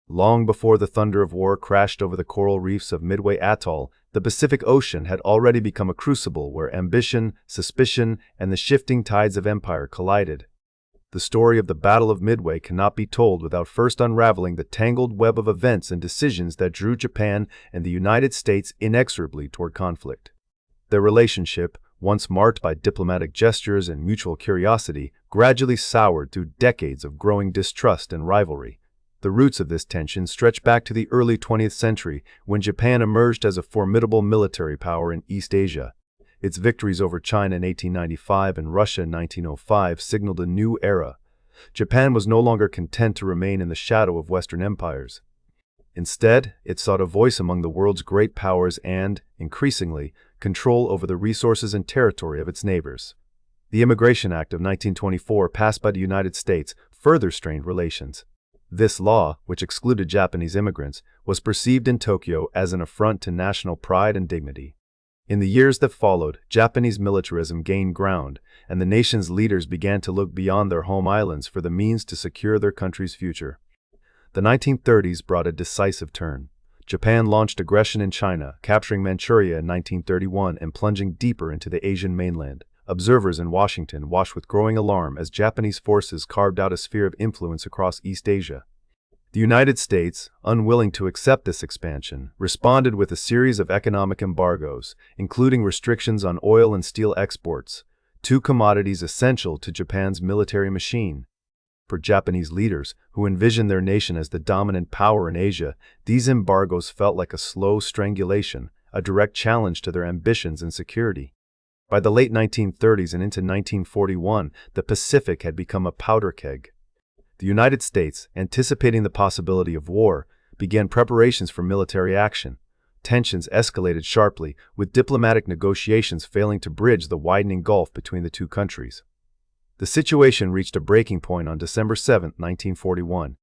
Long before the thunder of war crashed over the coral reefs of Midway Atoll, the Pacific Ocean had already become a crucible where ambition, suspicion, and the shifting tides of empire collided. The story of the Battle of Midway cannot be told without first unraveling the tangled web of events and decisions that drew Japan and the United States inexorably toward conflict. Their relationship, once marked by diplomatic gestures and mutual curiosity, gradually soured through decades of growing distrust and rivalry. The roots of this tension stretch back to the early 20th century, when Japan emerged as a formidable military power in East Asia. Its victories over China in 1895 and Russia in 1905 signaled a new era. Japan was no longer content to remain in the shadow of Western empires. Instead, it sought a voice among the world's great powers and, increasingly, control over the resources and territory of its neighbors. The Immigration Act of 1924, passed by the United States, further strained relations. This law, which excluded Japanese immigrants, was perceived in Tokyo as an affront to national pride and dignity. In the years that followed, Japanese militarism gained ground, and the nation's leaders began to look beyond their home islands for the means to secure their country's future. The 1930s brought a decisive turn. Japan launched aggression in China, capturing Manchuria in 1931 and plunging deeper into the Asian mainland. Observers in Washington watched with growing alarm as Japanese forces carved out a sphere of influence across East Asia. The United States, unwilling to accept this expansion, responded with a series of economic embargoes, including restrictions on oil and steel exports, two commodities essential to Japan's military machine. For Japanese leaders, who envisioned their nation as the dominant power in Asia, these embargoes felt like a slow strangulation, a direct challenge to their ambitions and security. By the late 1930s and into 1941, the Pacific had become a powder keg. The United States, anticipating the possibility of war, began preparations for military action. Tensions escalated sharply, with diplomatic negotiations failing to bridge the widening gulf between the two countries. The situation reached a breaking point on December 7, 1941.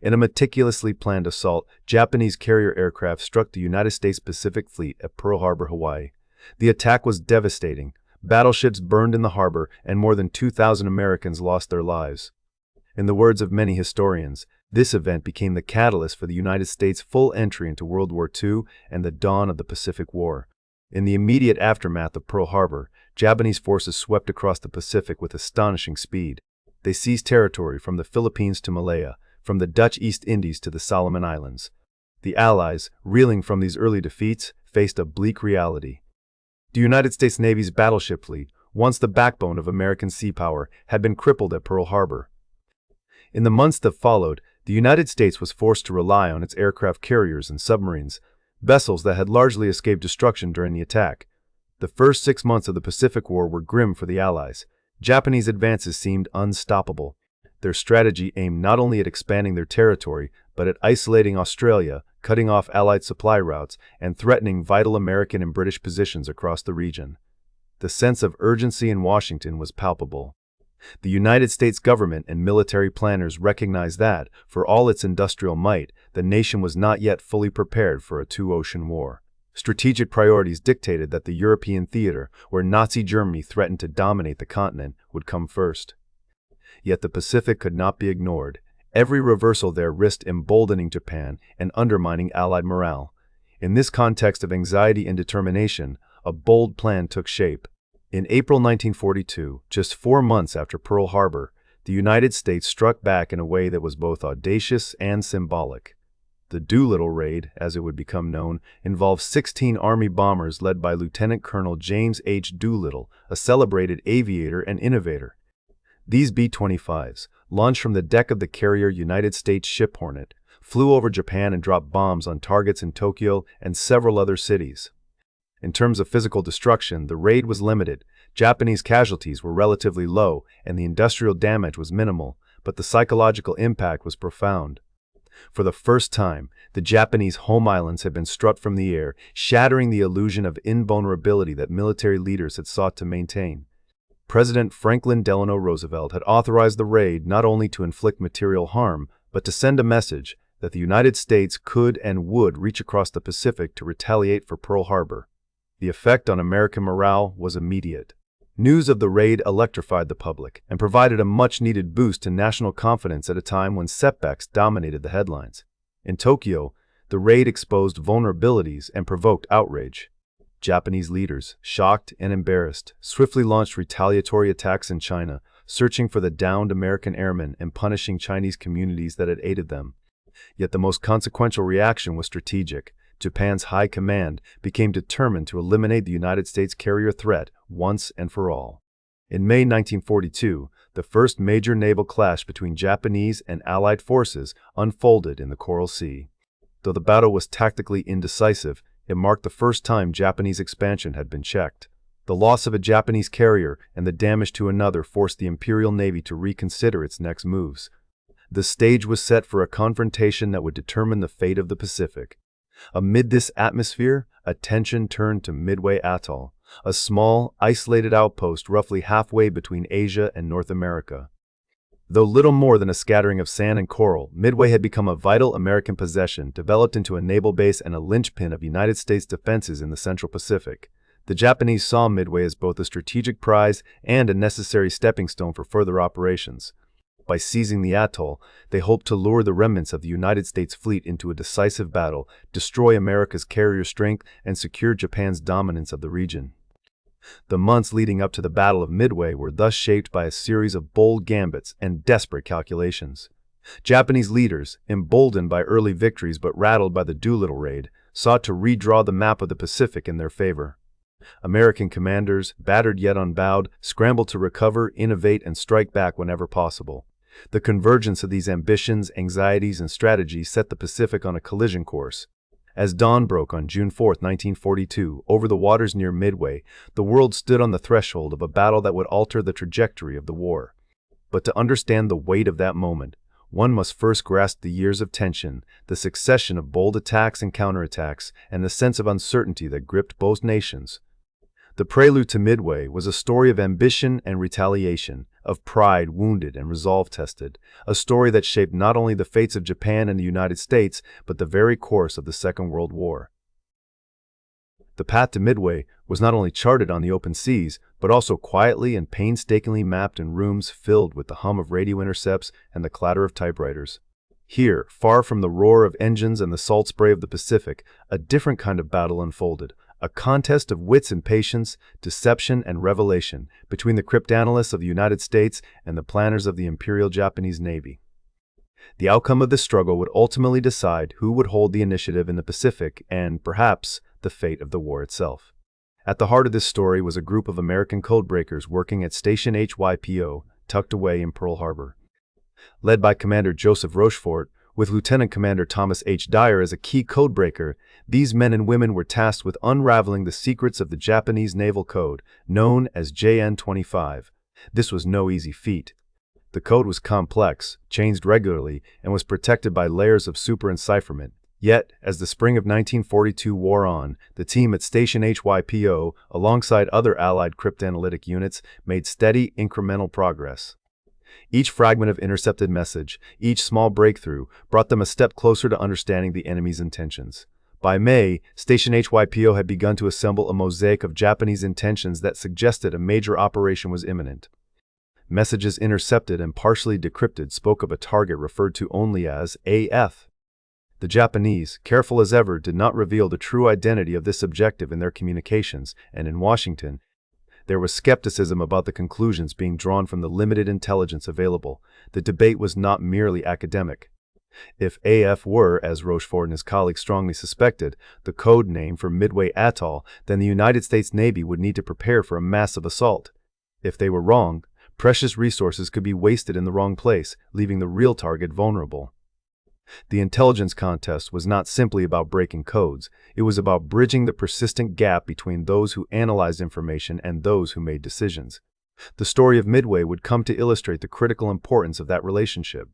In a meticulously planned assault, Japanese carrier aircraft struck the United States Pacific Fleet at Pearl Harbor, Hawaii. The attack was devastating. Battleships burned in the harbor, and more than 2,000 Americans lost their lives. In the words of many historians, this event became the catalyst for the United States' full entry into World War II and the dawn of the Pacific War. In the immediate aftermath of Pearl Harbor, Japanese forces swept across the Pacific with astonishing speed. They seized territory from the Philippines to Malaya, from the Dutch East Indies to the Solomon Islands. The Allies, reeling from these early defeats, faced a bleak reality. The United States Navy's battleship fleet, once the backbone of American sea power, had been crippled at Pearl Harbor. In the months that followed, the United States was forced to rely on its aircraft carriers and submarines, vessels that had largely escaped destruction during the attack. The first 6 months of the Pacific War were grim for the Allies. Japanese advances seemed unstoppable. Their strategy aimed not only at expanding their territory, but at isolating Australia, cutting off Allied supply routes, and threatening vital American and British positions across the region. The sense of urgency in Washington was palpable. The United States government and military planners recognized that, for all its industrial might, the nation was not yet fully prepared for a two-ocean war. Strategic priorities dictated that the European theater, where Nazi Germany threatened to dominate the continent, would come first. Yet the Pacific could not be ignored. Every reversal there risked emboldening Japan and undermining Allied morale. In this context of anxiety and determination, a bold plan took shape. In April 1942, just 4 months after Pearl Harbor, the United States struck back in a way that was both audacious and symbolic. The Doolittle Raid, as it would become known, involved 16 Army bombers led by Lieutenant Colonel James H. Doolittle, a celebrated aviator and innovator. These B-25s, launched from the deck of the carrier United States Ship Hornet, flew over Japan and dropped bombs on targets in Tokyo and several other cities. In terms of physical destruction, the raid was limited. Japanese casualties were relatively low, and the industrial damage was minimal, but the psychological impact was profound. For the first time, the Japanese home islands had been struck from the air, shattering the illusion of invulnerability that military leaders had sought to maintain. President Franklin Delano Roosevelt had authorized the raid not only to inflict material harm, but to send a message that the United States could and would reach across the Pacific to retaliate for Pearl Harbor. The effect on American morale was immediate. News of the raid electrified the public and provided a much-needed boost to national confidence at a time when setbacks dominated the headlines. In Tokyo, the raid exposed vulnerabilities and provoked outrage. Japanese leaders, shocked and embarrassed, swiftly launched retaliatory attacks in China, searching for the downed American airmen and punishing Chinese communities that had aided them. Yet the most consequential reaction was strategic. Japan's high command became determined to eliminate the United States carrier threat once and for all. In May 1942, the first major naval clash between Japanese and Allied forces unfolded in the Coral Sea. Though the battle was tactically indecisive, it marked the first time Japanese expansion had been checked. The loss of a Japanese carrier and the damage to another forced the Imperial Navy to reconsider its next moves. The stage was set for a confrontation that would determine the fate of the Pacific. Amid this atmosphere, attention turned to Midway Atoll, a small, isolated outpost roughly halfway between Asia and North America. Though little more than a scattering of sand and coral, Midway had become a vital American possession, developed into a naval base and a linchpin of United States defenses in the Central Pacific. The Japanese saw Midway as both a strategic prize and a necessary stepping stone for further operations. By seizing the atoll, they hoped to lure the remnants of the United States fleet into a decisive battle, destroy America's carrier strength, and secure Japan's dominance of the region. The months leading up to the Battle of Midway were thus shaped by a series of bold gambits and desperate calculations. Japanese leaders, emboldened by early victories but rattled by the Doolittle raid, sought to redraw the map of the Pacific in their favor. American commanders, battered yet unbowed, scrambled to recover, innovate, and strike back whenever possible. The convergence of these ambitions, anxieties, and strategies set the Pacific on a collision course. As dawn broke on June 4, 1942, over the waters near Midway, the world stood on the threshold of a battle that would alter the trajectory of the war. But to understand the weight of that moment, one must first grasp the years of tension, the succession of bold attacks and counterattacks, and the sense of uncertainty that gripped both nations. The Prelude to Midway was a story of ambition and retaliation, of pride wounded and resolve tested, a story that shaped not only the fates of Japan and the United States, but the very course of the Second World War. The path to Midway was not only charted on the open seas, but also quietly and painstakingly mapped in rooms filled with the hum of radio intercepts and the clatter of typewriters. Here, far from the roar of engines and the salt spray of the Pacific, a different kind of battle unfolded. A contest of wits and patience, deception and revelation between the cryptanalysts of the United States and the planners of the Imperial Japanese Navy. The outcome of this struggle would ultimately decide who would hold the initiative in the Pacific and, perhaps, the fate of the war itself. At the heart of this story was a group of American codebreakers working at Station HYPO, tucked away in Pearl Harbor. Led by Commander Joseph Rochefort, with Lieutenant Commander Thomas H. Dyer as a key codebreaker, these men and women were tasked with unraveling the secrets of the Japanese naval code, known as JN-25. This was no easy feat. The code was complex, changed regularly, and was protected by layers of super-encipherment. Yet, as the spring of 1942 wore on, the team at Station HYPO, alongside other Allied cryptanalytic units, made steady, incremental progress. Each fragment of intercepted message, each small breakthrough, brought them a step closer to understanding the enemy's intentions. By May, Station HYPO had begun to assemble a mosaic of Japanese intentions that suggested a major operation was imminent. Messages intercepted and partially decrypted spoke of a target referred to only as AF. The Japanese, careful as ever, did not reveal the true identity of this objective in their communications, and in Washington, there was skepticism about the conclusions being drawn from the limited intelligence available. The debate was not merely academic. If AF were, as Rochefort and his colleagues strongly suspected, the code name for Midway Atoll, then the United States Navy would need to prepare for a massive assault. If they were wrong, precious resources could be wasted in the wrong place, leaving the real target vulnerable. The intelligence contest was not simply about breaking codes, it was about bridging the persistent gap between those who analyzed information and those who made decisions. The story of Midway would come to illustrate the critical importance of that relationship.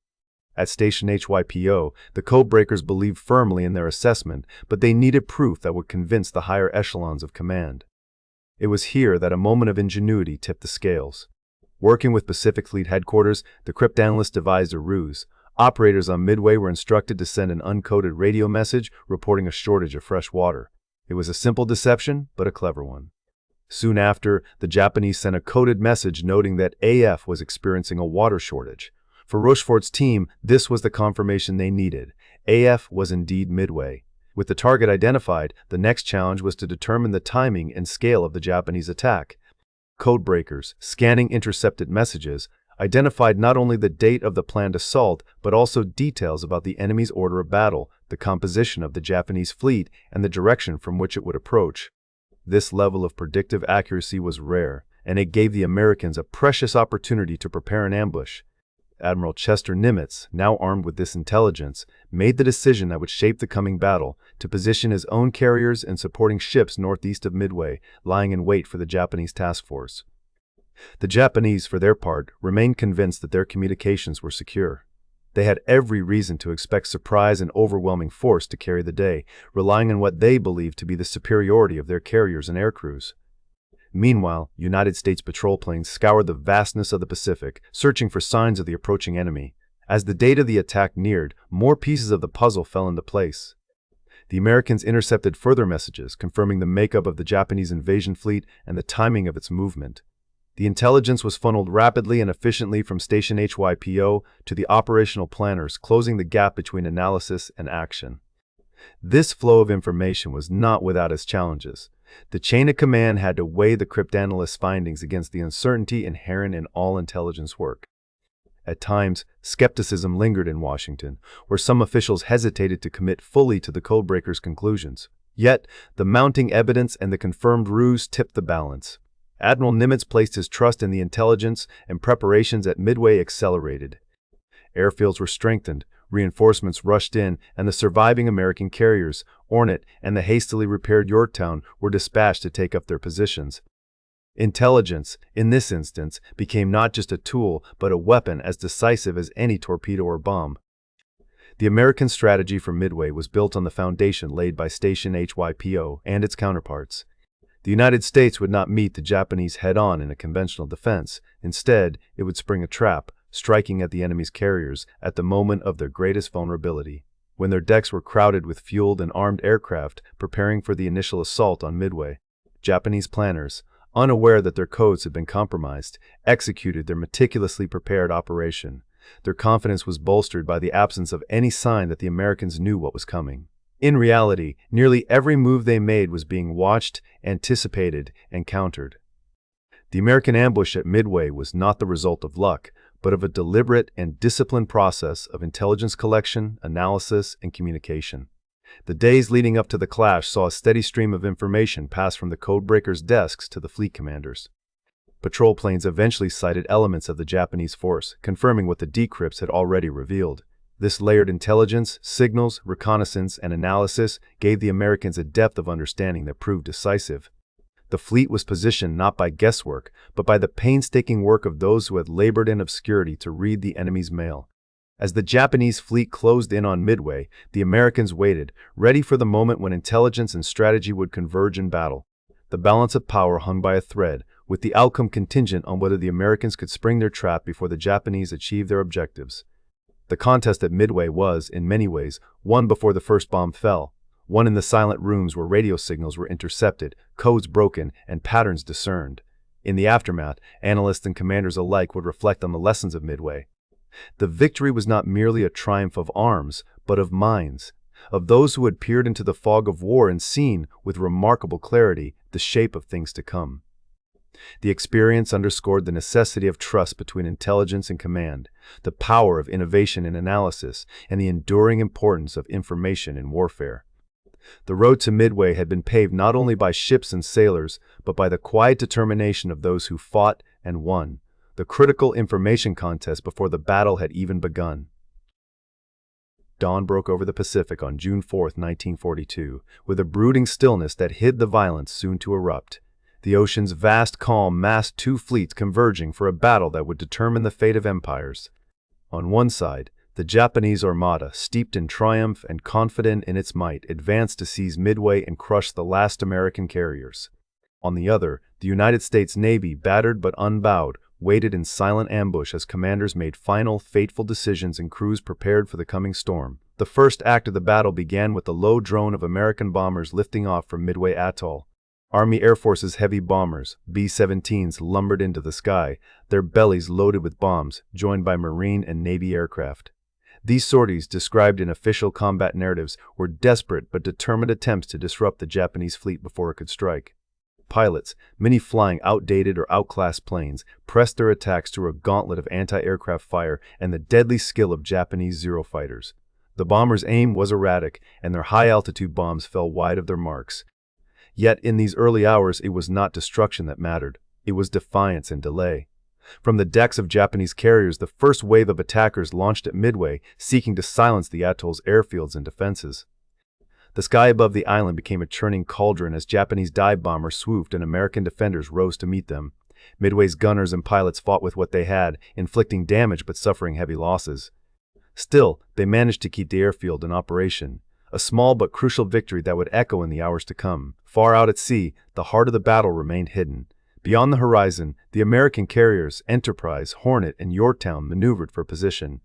At Station HYPO, the codebreakers believed firmly in their assessment, but they needed proof that would convince the higher echelons of command. It was here that a moment of ingenuity tipped the scales. Working with Pacific Fleet Headquarters, the cryptanalysts devised a ruse. Operators on Midway were instructed to send an uncoded radio message reporting a shortage of fresh water. It was a simple deception, but a clever one. Soon after, the Japanese sent a coded message noting that AF was experiencing a water shortage. For Rochefort's team, this was the confirmation they needed. AF was indeed Midway. With the target identified, the next challenge was to determine the timing and scale of the Japanese attack. Codebreakers, scanning intercepted messages, identified not only the date of the planned assault, but also details about the enemy's order of battle, the composition of the Japanese fleet, and the direction from which it would approach. This level of predictive accuracy was rare, and it gave the Americans a precious opportunity to prepare an ambush. Admiral Chester Nimitz, now armed with this intelligence, made the decision that would shape the coming battle to position his own carriers and supporting ships northeast of Midway, lying in wait for the Japanese task force. The Japanese, for their part, remained convinced that their communications were secure. They had every reason to expect surprise and overwhelming force to carry the day, relying on what they believed to be the superiority of their carriers and air crews. Meanwhile, United States patrol planes scoured the vastness of the Pacific, searching for signs of the approaching enemy. As the date of the attack neared, more pieces of the puzzle fell into place. The Americans intercepted further messages confirming the makeup of the Japanese invasion fleet and the timing of its movement. The intelligence was funneled rapidly and efficiently from Station HYPO to the operational planners, closing the gap between analysis and action. This flow of information was not without its challenges. The chain of command had to weigh the cryptanalysts' findings against the uncertainty inherent in all intelligence work. At times, skepticism lingered in Washington, where some officials hesitated to commit fully to the codebreakers' conclusions. Yet, the mounting evidence and the confirmed ruse tipped the balance. Admiral Nimitz placed his trust in the intelligence, and preparations at Midway accelerated. Airfields were strengthened, reinforcements rushed in, and the surviving American carriers, Hornet and the hastily repaired Yorktown, were dispatched to take up their positions. Intelligence, in this instance, became not just a tool, but a weapon as decisive as any torpedo or bomb. The American strategy for Midway was built on the foundation laid by Station HYPO and its counterparts. The United States would not meet the Japanese head-on in a conventional defense. Instead, it would spring a trap, striking at the enemy's carriers at the moment of their greatest vulnerability, when their decks were crowded with fueled and armed aircraft preparing for the initial assault on Midway. Japanese planners, unaware that their codes had been compromised, executed their meticulously prepared operation. Their confidence was bolstered by the absence of any sign that the Americans knew what was coming. In reality, nearly every move they made was being watched, anticipated, and countered. The American ambush at Midway was not the result of luck, but of a deliberate and disciplined process of intelligence collection, analysis, and communication. The days leading up to the clash saw a steady stream of information pass from the codebreakers' desks to the fleet commanders. Patrol planes eventually sighted elements of the Japanese force, confirming what the decrypts had already revealed. This layered intelligence, signals, reconnaissance, and analysis gave the Americans a depth of understanding that proved decisive. The fleet was positioned not by guesswork, but by the painstaking work of those who had labored in obscurity to read the enemy's mail. As the Japanese fleet closed in on Midway, the Americans waited, ready for the moment when intelligence and strategy would converge in battle. The balance of power hung by a thread, with the outcome contingent on whether the Americans could spring their trap before the Japanese achieved their objectives. The contest at Midway was, in many ways, won before the first bomb fell. One in the silent rooms where radio signals were intercepted, codes broken, and patterns discerned. In the aftermath, analysts and commanders alike would reflect on the lessons of Midway. The victory was not merely a triumph of arms, but of minds, of those who had peered into the fog of war and seen, with remarkable clarity, the shape of things to come. The experience underscored the necessity of trust between intelligence and command, the power of innovation in analysis, and the enduring importance of information in warfare. The road to Midway had been paved not only by ships and sailors, but by the quiet determination of those who fought and won, the critical information contest before the battle had even begun. Dawn broke over the Pacific on June 4, 1942, with a brooding stillness that hid the violence soon to erupt. The ocean's vast calm masked two fleets converging for a battle that would determine the fate of empires. On one side, the Japanese armada, steeped in triumph and confident in its might, advanced to seize Midway and crush the last American carriers. On the other, the United States Navy, battered but unbowed, waited in silent ambush as commanders made final, fateful decisions and crews prepared for the coming storm. The first act of the battle began with the low drone of American bombers lifting off from Midway Atoll. Army Air Force's heavy bombers, B-17s, lumbered into the sky, their bellies loaded with bombs, joined by Marine and Navy aircraft. These sorties, described in official combat narratives, were desperate but determined attempts to disrupt the Japanese fleet before it could strike. Pilots, many flying outdated or outclassed planes, pressed their attacks through a gauntlet of anti-aircraft fire and the deadly skill of Japanese Zero fighters. The bombers' aim was erratic, and their high-altitude bombs fell wide of their marks. Yet in these early hours it was not destruction that mattered. It was defiance and delay. From the decks of Japanese carriers, the first wave of attackers launched at Midway, seeking to silence the atoll's airfields and defenses. The sky above the island became a churning cauldron as Japanese dive bombers swooped and American defenders rose to meet them. Midway's gunners and pilots fought with what they had, inflicting damage but suffering heavy losses. Still, they managed to keep the airfield in operation, a small but crucial victory that would echo in the hours to come. Far out at sea, the heart of the battle remained hidden. Beyond the horizon, the American carriers Enterprise, Hornet, and Yorktown maneuvered for position.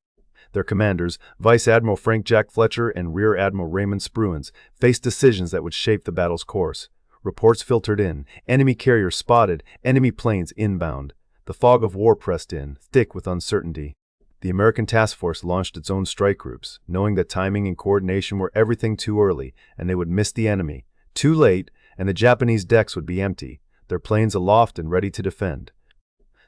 Their commanders, Vice Admiral Frank Jack Fletcher and Rear Admiral Raymond Spruance, faced decisions that would shape the battle's course. Reports filtered in, enemy carriers spotted, enemy planes inbound. The fog of war pressed in, thick with uncertainty. The American task force launched its own strike groups, knowing that timing and coordination were everything too early, and they would miss the enemy. Too late, and the Japanese decks would be empty, their planes aloft and ready to defend.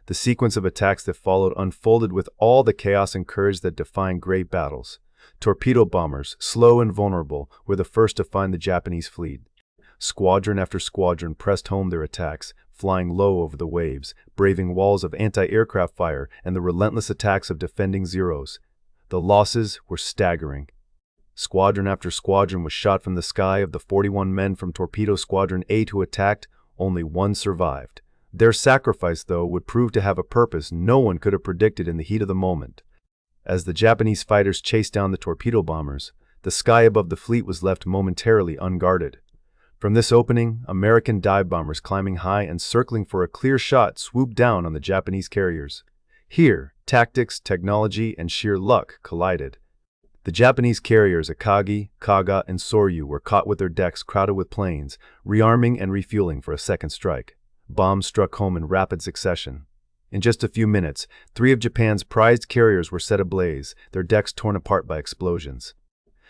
The sequence of attacks that followed unfolded with all the chaos and courage that define great battles. Torpedo bombers, slow and vulnerable, were the first to find the Japanese fleet. Squadron after squadron pressed home their attacks, flying low over the waves, braving walls of anti-aircraft fire and the relentless attacks of defending Zeros. The losses were staggering. Squadron after squadron was shot from the sky. Of the 41 men from Torpedo Squadron 8 who attacked, only one survived. Their sacrifice, though, would prove to have a purpose no one could have predicted in the heat of the moment. As the Japanese fighters chased down the torpedo bombers, the sky above the fleet was left momentarily unguarded. From this opening, American dive bombers climbing high and circling for a clear shot swooped down on the Japanese carriers. Here, tactics, technology, and sheer luck collided. The Japanese carriers Akagi, Kaga, and Soryu were caught with their decks crowded with planes, rearming and refueling for a second strike. Bombs struck home in rapid succession. In just a few minutes, 3 of Japan's prized carriers were set ablaze, their decks torn apart by explosions.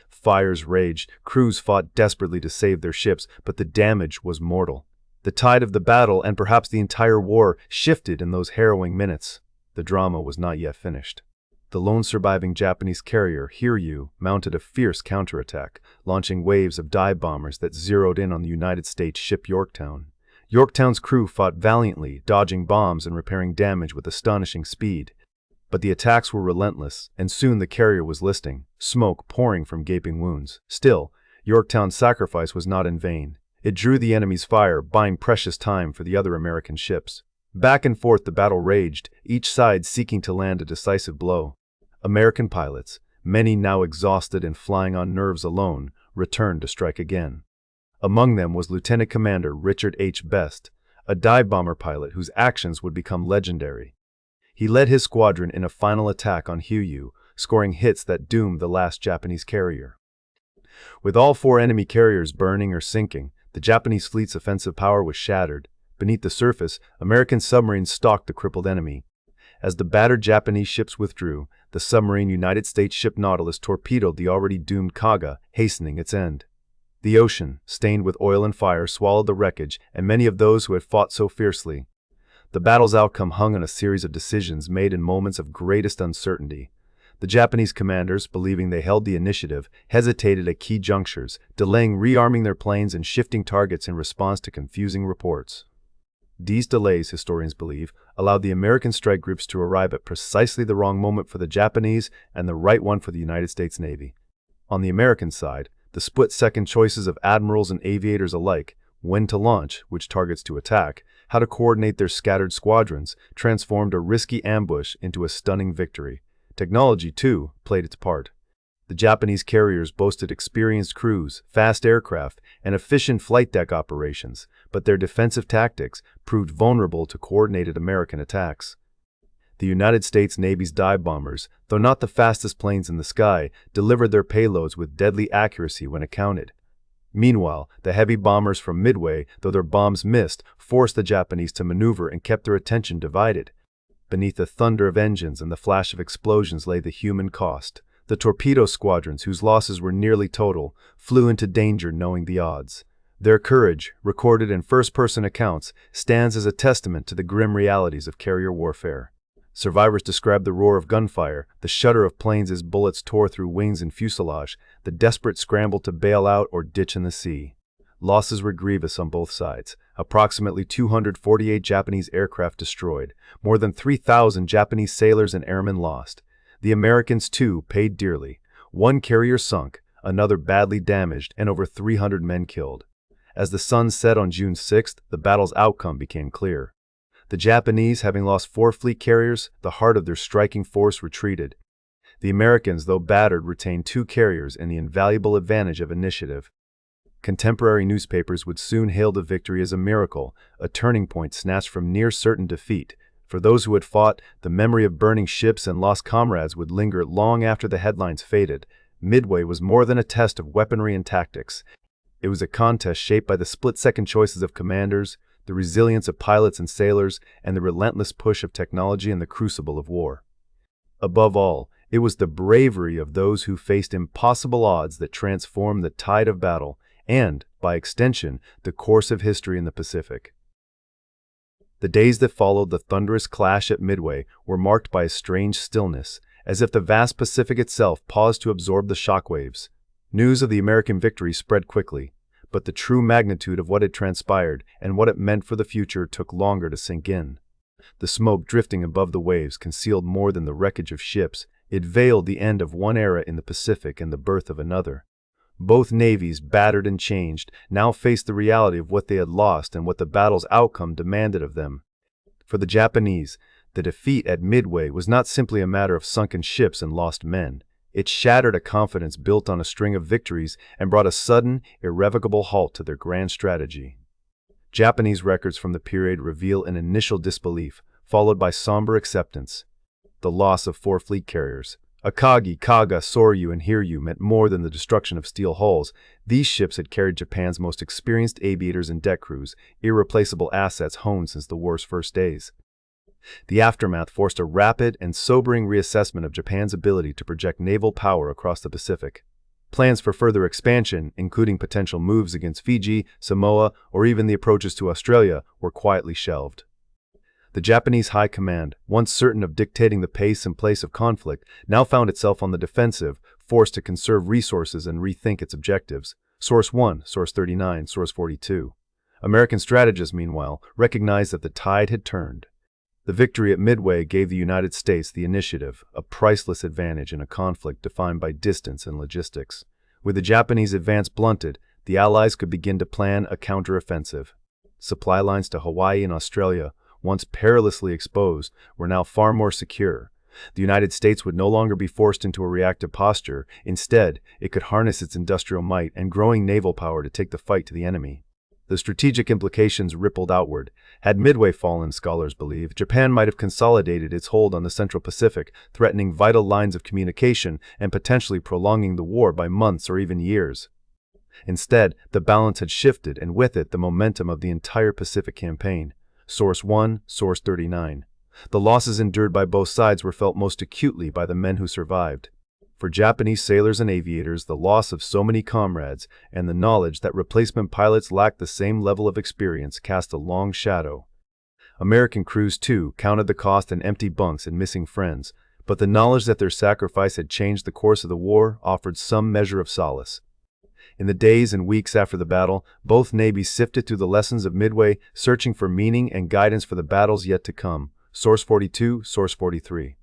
Fires raged, crews fought desperately to save their ships, but the damage was mortal. The tide of the battle, and perhaps the entire war, shifted in those harrowing minutes. The drama was not yet finished. The lone surviving Japanese carrier, Hiryu, mounted a fierce counterattack, launching waves of dive bombers that zeroed in on the United States ship Yorktown. Yorktown's crew fought valiantly, dodging bombs and repairing damage with astonishing speed. But the attacks were relentless, and soon the carrier was listing, smoke pouring from gaping wounds. Still, Yorktown's sacrifice was not in vain. It drew the enemy's fire, buying precious time for the other American ships. Back and forth the battle raged, each side seeking to land a decisive blow. American pilots, many now exhausted and flying on nerves alone, returned to strike again. Among them was Lieutenant Commander Richard H. Best, a dive bomber pilot whose actions would become legendary. He led his squadron in a final attack on Hiryu, scoring hits that doomed the last Japanese carrier. With all 4 enemy carriers burning or sinking, the Japanese fleet's offensive power was shattered. Beneath the surface, American submarines stalked the crippled enemy. As the battered Japanese ships withdrew, the submarine United States ship Nautilus torpedoed the already doomed Kaga, hastening its end. The ocean, stained with oil and fire, swallowed the wreckage and many of those who had fought so fiercely. The battle's outcome hung on a series of decisions made in moments of greatest uncertainty. The Japanese commanders, believing they held the initiative, hesitated at key junctures, delaying rearming their planes and shifting targets in response to confusing reports. These delays, historians believe, allowed the American strike groups to arrive at precisely the wrong moment for the Japanese and the right one for the United States Navy. On the American side, the split-second choices of admirals and aviators alike, when to launch, which targets to attack, how to coordinate their scattered squadrons, transformed a risky ambush into a stunning victory. Technology, too, played its part. The Japanese carriers boasted experienced crews, fast aircraft, and efficient flight deck operations, but their defensive tactics proved vulnerable to coordinated American attacks. The United States Navy's dive bombers, though not the fastest planes in the sky, delivered their payloads with deadly accuracy when accounted. Meanwhile, the heavy bombers from Midway, though their bombs missed, forced the Japanese to maneuver and kept their attention divided. Beneath the thunder of engines and the flash of explosions lay the human cost. The torpedo squadrons, whose losses were nearly total, flew into danger knowing the odds. Their courage, recorded in first-person accounts, stands as a testament to the grim realities of carrier warfare. Survivors describe the roar of gunfire, the shudder of planes as bullets tore through wings and fuselage, the desperate scramble to bail out or ditch in the sea. Losses were grievous on both sides. Approximately 248 Japanese aircraft destroyed, more than 3,000 Japanese sailors and airmen lost. The Americans, too, paid dearly. One carrier sunk, another badly damaged, and over 300 men killed. As the sun set on June 6th, the battle's outcome became clear. The Japanese, having lost 4 fleet carriers, the heart of their striking force, retreated. The Americans, though battered, retained 2 carriers and the invaluable advantage of initiative. Contemporary newspapers would soon hail the victory as a miracle, a turning point snatched from near-certain defeat. For those who had fought, the memory of burning ships and lost comrades would linger long after the headlines faded. Midway was more than a test of weaponry and tactics. It was a contest shaped by the split-second choices of commanders, the resilience of pilots and sailors, and the relentless push of technology in the crucible of war. Above all, it was the bravery of those who faced impossible odds that transformed the tide of battle and, by extension, the course of history in the Pacific. The days that followed the thunderous clash at Midway were marked by a strange stillness, as if the vast Pacific itself paused to absorb the shockwaves. News of the American victory spread quickly, but the true magnitude of what had transpired and what it meant for the future took longer to sink in. The smoke drifting above the waves concealed more than the wreckage of ships. It veiled the end of one era in the Pacific and the birth of another. Both navies, battered and changed, now faced the reality of what they had lost and what the battle's outcome demanded of them. For the Japanese, the defeat at Midway was not simply a matter of sunken ships and lost men. It shattered a confidence built on a string of victories and brought a sudden, irrevocable halt to their grand strategy. Japanese records from the period reveal an initial disbelief, followed by somber acceptance. The loss of 4 fleet carriers, Akagi, Kaga, Soryu, and Hiryu, meant more than the destruction of steel hulls. These ships had carried Japan's most experienced aviators and deck crews, irreplaceable assets honed since the war's first days. The aftermath forced a rapid and sobering reassessment of Japan's ability to project naval power across the Pacific. Plans for further expansion, including potential moves against Fiji, Samoa, or even the approaches to Australia, were quietly shelved. The Japanese High Command, once certain of dictating the pace and place of conflict, now found itself on the defensive, forced to conserve resources and rethink its objectives. Source 1, Source 39, Source 42. American strategists, meanwhile, recognized that the tide had turned. The victory at Midway gave the United States the initiative, a priceless advantage in a conflict defined by distance and logistics. With the Japanese advance blunted, the Allies could begin to plan a counteroffensive. Supply lines to Hawaii and Australia, once perilously exposed, were now far more secure. The United States would no longer be forced into a reactive posture. Instead, it could harness its industrial might and growing naval power to take the fight to the enemy. The strategic implications rippled outward. Had Midway fallen, scholars believe, Japan might have consolidated its hold on the Central Pacific, threatening vital lines of communication and potentially prolonging the war by months or even years. Instead, the balance had shifted, and with it the momentum of the entire Pacific campaign. Source 1, Source 39. The losses endured by both sides were felt most acutely by the men who survived. For Japanese sailors and aviators, the loss of so many comrades and the knowledge that replacement pilots lacked the same level of experience cast a long shadow. American crews, too, counted the cost in empty bunks and missing friends, but the knowledge that their sacrifice had changed the course of the war offered some measure of solace. In the days and weeks after the battle, both navies sifted through the lessons of Midway, searching for meaning and guidance for the battles yet to come. Source 42, Source 43.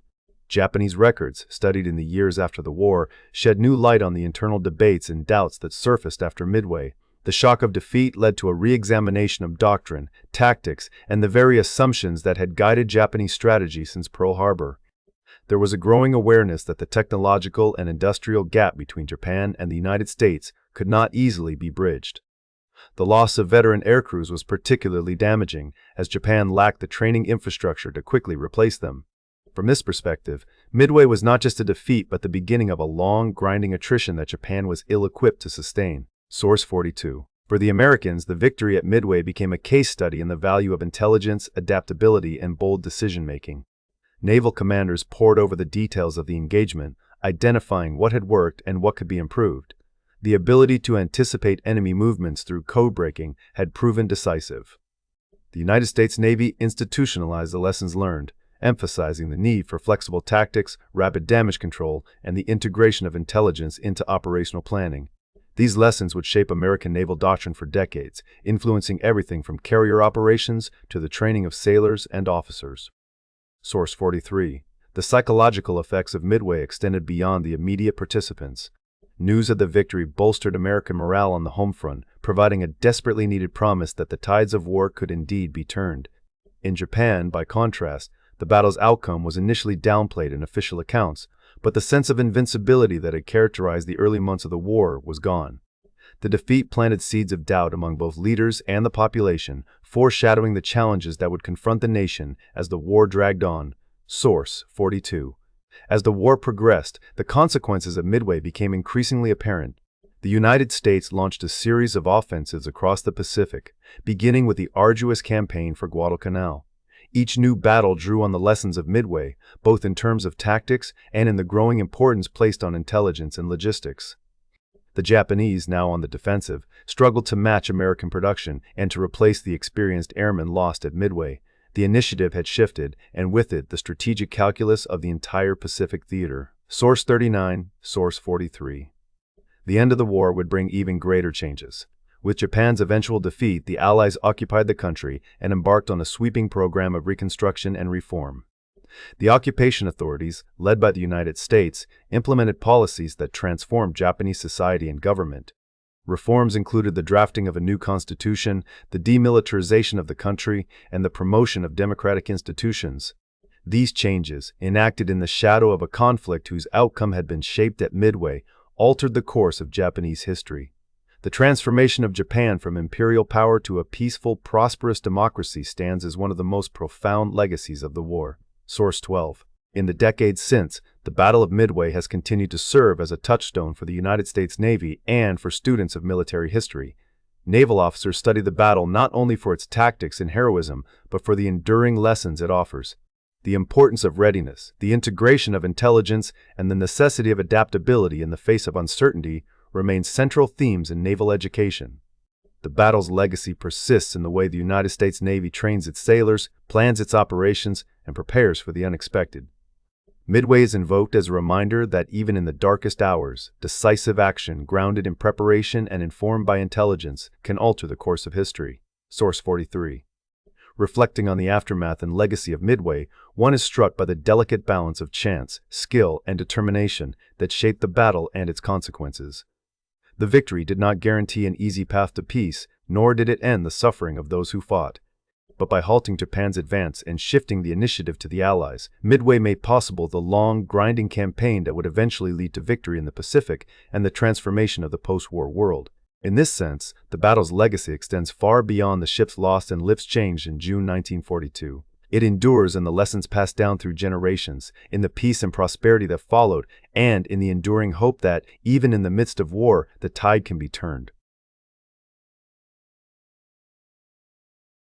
Japanese records, studied in the years after the war, shed new light on the internal debates and doubts that surfaced after Midway. The shock of defeat led to a re-examination of doctrine, tactics, and the very assumptions that had guided Japanese strategy since Pearl Harbor. There was a growing awareness that the technological and industrial gap between Japan and the United States could not easily be bridged. The loss of veteran aircrews was particularly damaging, as Japan lacked the training infrastructure to quickly replace them. From this perspective, Midway was not just a defeat but the beginning of a long, grinding attrition that Japan was ill-equipped to sustain. Source 42. For the Americans, the victory at Midway became a case study in the value of intelligence, adaptability, and bold decision-making. Naval commanders pored over the details of the engagement, identifying what had worked and what could be improved. The ability to anticipate enemy movements through code-breaking had proven decisive. The United States Navy institutionalized the lessons learned, emphasizing the need for flexible tactics, rapid damage control, and the integration of intelligence into operational planning. These lessons would shape American naval doctrine for decades, influencing everything from carrier operations to the training of sailors and officers. Source 43. The psychological effects of Midway extended beyond the immediate participants. News of the victory bolstered American morale on the home front, providing a desperately needed promise that the tides of war could indeed be turned. In Japan, by contrast, the battle's outcome was initially downplayed in official accounts, but the sense of invincibility that had characterized the early months of the war was gone. The defeat planted seeds of doubt among both leaders and the population, foreshadowing the challenges that would confront the nation as the war dragged on. Source 42. As the war progressed, the consequences of Midway became increasingly apparent. The United States launched a series of offensives across the Pacific, beginning with the arduous campaign for Guadalcanal. Each new battle drew on the lessons of Midway, both in terms of tactics and in the growing importance placed on intelligence and logistics. The Japanese, now on the defensive, struggled to match American production and to replace the experienced airmen lost at Midway. The initiative had shifted, and with it the strategic calculus of the entire Pacific theater. Source 39, Source 43. The end of the war would bring even greater changes. With Japan's eventual defeat, the Allies occupied the country and embarked on a sweeping program of reconstruction and reform. The occupation authorities, led by the United States, implemented policies that transformed Japanese society and government. Reforms included the drafting of a new constitution, the demilitarization of the country, and the promotion of democratic institutions. These changes, enacted in the shadow of a conflict whose outcome had been shaped at Midway, altered the course of Japanese history. The transformation of Japan from imperial power to a peaceful, prosperous democracy stands as one of the most profound legacies of the war. Source 12. In the decades since, the Battle of Midway has continued to serve as a touchstone for the United States Navy and for students of military history. Naval officers study the battle not only for its tactics and heroism, but for the enduring lessons it offers. The importance of readiness, the integration of intelligence, and the necessity of adaptability in the face of uncertainty remain central themes in naval education. The battle's legacy persists in the way the United States Navy trains its sailors, plans its operations, and prepares for the unexpected. Midway is invoked as a reminder that even in the darkest hours, decisive action grounded in preparation and informed by intelligence can alter the course of history. Source 43. Reflecting on the aftermath and legacy of Midway, one is struck by the delicate balance of chance, skill, and determination that shaped the battle and its consequences. The victory did not guarantee an easy path to peace, nor did it end the suffering of those who fought. But by halting Japan's advance and shifting the initiative to the Allies, Midway made possible the long, grinding campaign that would eventually lead to victory in the Pacific and the transformation of the post-war world. In this sense, the battle's legacy extends far beyond the ships lost and lives changed in June 1942. It endures in the lessons passed down through generations, in the peace and prosperity that followed, and in the enduring hope that, even in the midst of war, the tide can be turned.